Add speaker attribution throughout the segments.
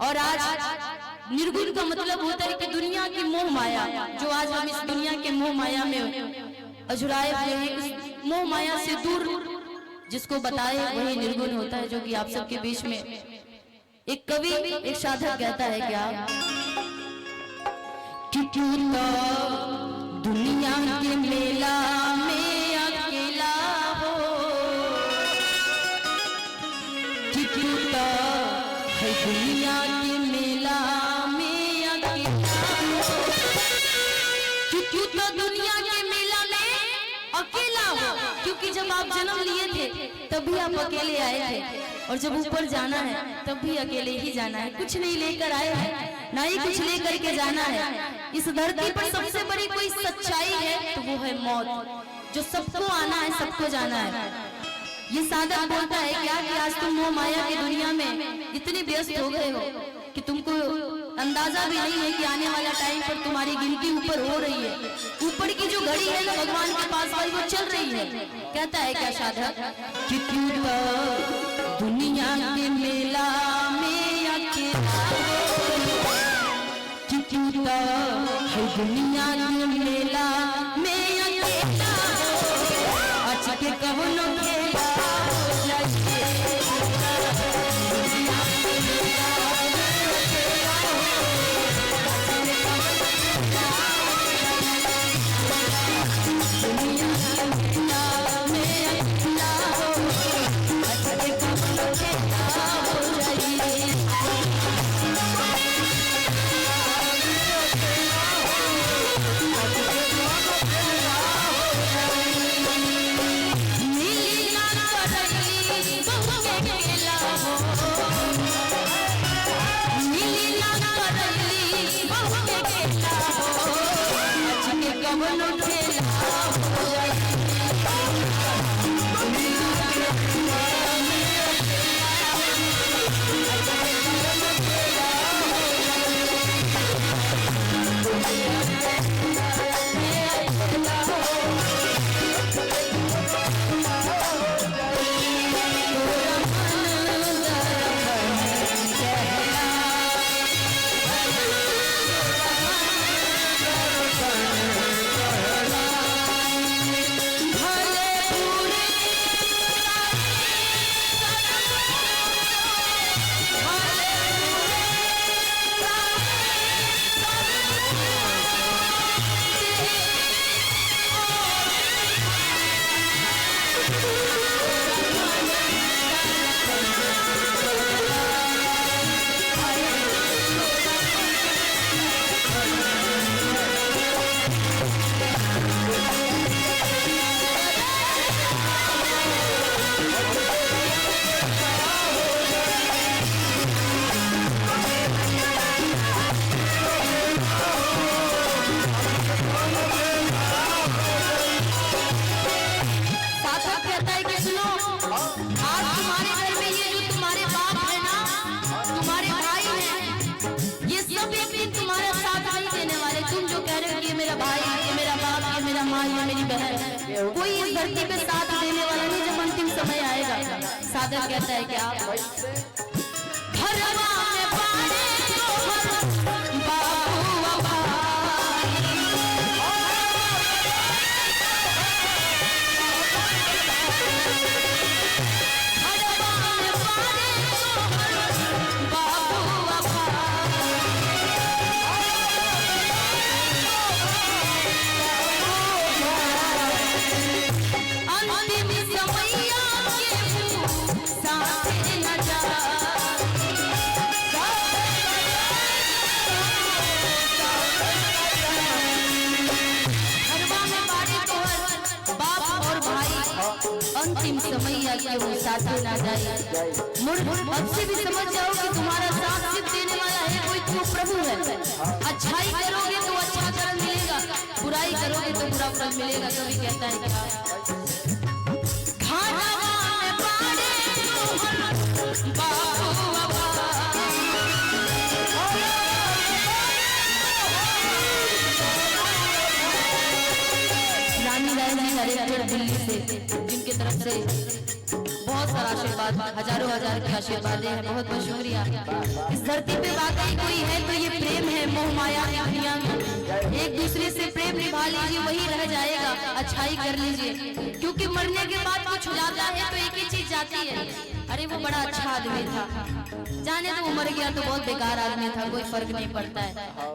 Speaker 1: और आज निर्गुण का मतलब होता है कि दुनिया की मोह माया, जो आज हम इस दुनिया के मोह माया में अजुराए हुए हैं, उस मोह माया से दूर जिसको बताए वही निर्गुण होता है, जो कि आप सबके बीच में एक कवि एक साधक कहता है क्या कि क्यों तो दुनिया के मेला में अकेला हो, कि क्यों तो है दुनिया के मेला में अकेला हो, कि क्यों तो दुनिया के मेला में अकेला हो। क्योंकि जब आप जन्म लिए थे तभी आप अकेले आए थे, और जब ऊपर जाना है तब भी अकेले ही जाना है। कुछ नहीं लेकर आए हैं, ना ही कुछ लेकर के जाना है। इस धरती पर सबसे बड़ी कोई सच्चाई है तो वो है मौत, जो सबको आना है सबको जाना है। ये साधक बोलता है क्या कि आज तुम मोह माया की दुनिया में इतने व्यस्त हो गए हो कि तुमको अंदाजा भी नहीं है कि आने वाला टाइम पर तुम्हारी गिनती ऊपर हो रही है। ऊपर की जो घड़ी है ना भगवान के पास वाली, वो चल रही है। कहता है क्या साधक कि क्यों तो दुनिया के मेला में अकेला हो, कि क्यों तो है दुनिया के मेला में अकेला हो, आज के कहोनो खेला हो जाइए। कोई इस धरती पे साथ देने वाला नहीं जब अंतिम समय आएगा। साधक कहता है क्या अंतिम समय के वो साथ ना जाए। अब से भी समझ जाओ कि तुम्हारा साथ सिर्फ देने वाला है कोई तो प्रभु है। अच्छाई करोगे तो अच्छा फल मिलेगा, बुराई करोगे तो बुरा फल मिलेगा। कभी कहता है क्या रानी रानी डायरेक्टर दिल्ली से, जिनके तरफ से बहुत सारा आशीर्वाद, हजारों हजार के आशीर्वाद हैं। बहुत बहुत शुक्रिया। इस धरती पे वाकई कोई है तो ये प्रेम है। मोह माया की दुनिया में एक दूसरे से प्रेम निभा लीजिए, वही रह जाएगा। अच्छाई कर लीजिए, क्योंकि मरने के बाद कुछ जाता है तो एक ही चीज जाती है, अरे वो बड़ा अच्छा आदमी था, जाने तो वो मर गया तो बहुत बेकार आदमी था, कोई फर्क नहीं पड़ता है।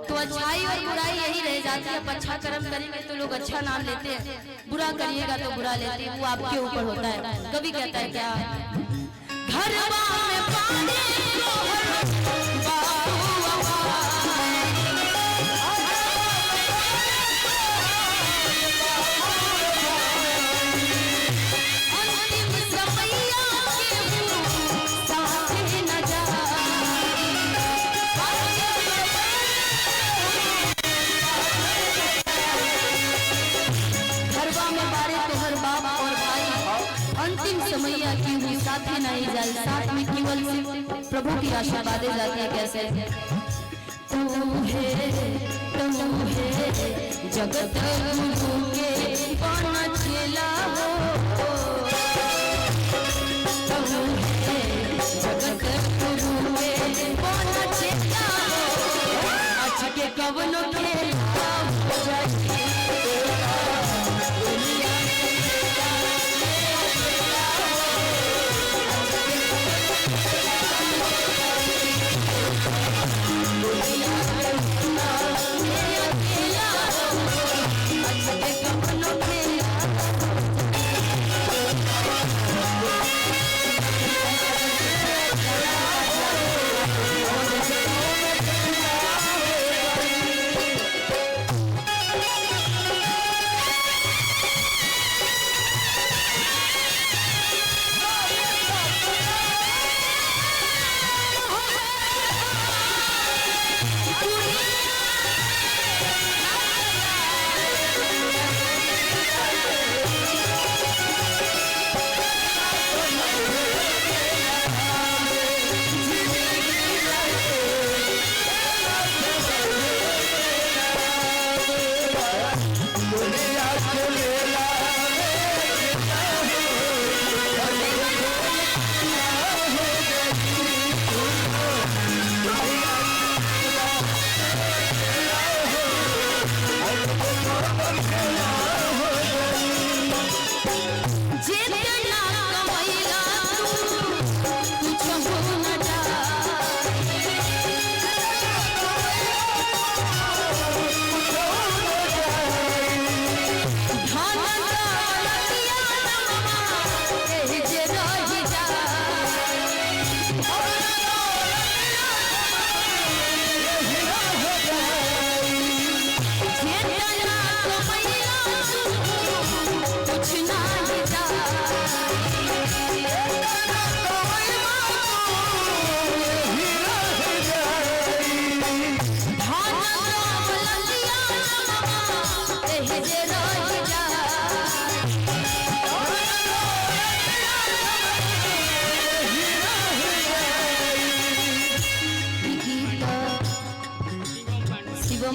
Speaker 1: तो अच्छाई और बुराई यही रह जाती है। आप अच्छा कर्म करेंगे तो लोग अच्छा नाम लेते हैं, बुरा करिएगा तो बुरा लेते हैं, वो आपके ऊपर होता है। कभी कहता है क्या, घरवा में पानी समैया की हुई साथी नहीं जाए, साथ में केवल प्रभु की आशीर्वादें जाती है। कैसे, तू है जगत गुरु के कौन चेला हो, तू है जगत गुरु के कौन चेला हो, आज के कवनो खेला हो जाए।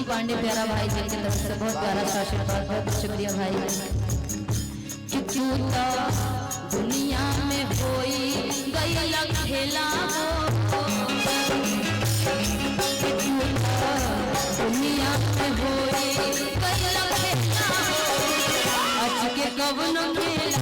Speaker 1: पांडे प्यारा भाई जी की तरफ से बहुत प्यारा आशीर्वाद, बहुत शुक्रिया भाई। दुनिया में होई गई खेला हो, दुनिया में होई गई खेला हो, आज के कवनो खेला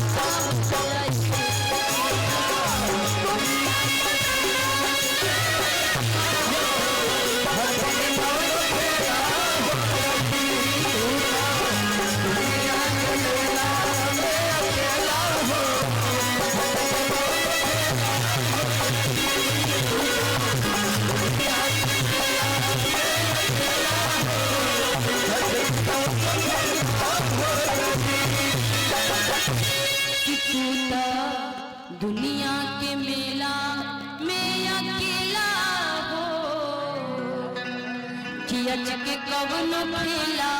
Speaker 1: दुनिया के मेला में अकेला हो, कि अच के कवनो खेला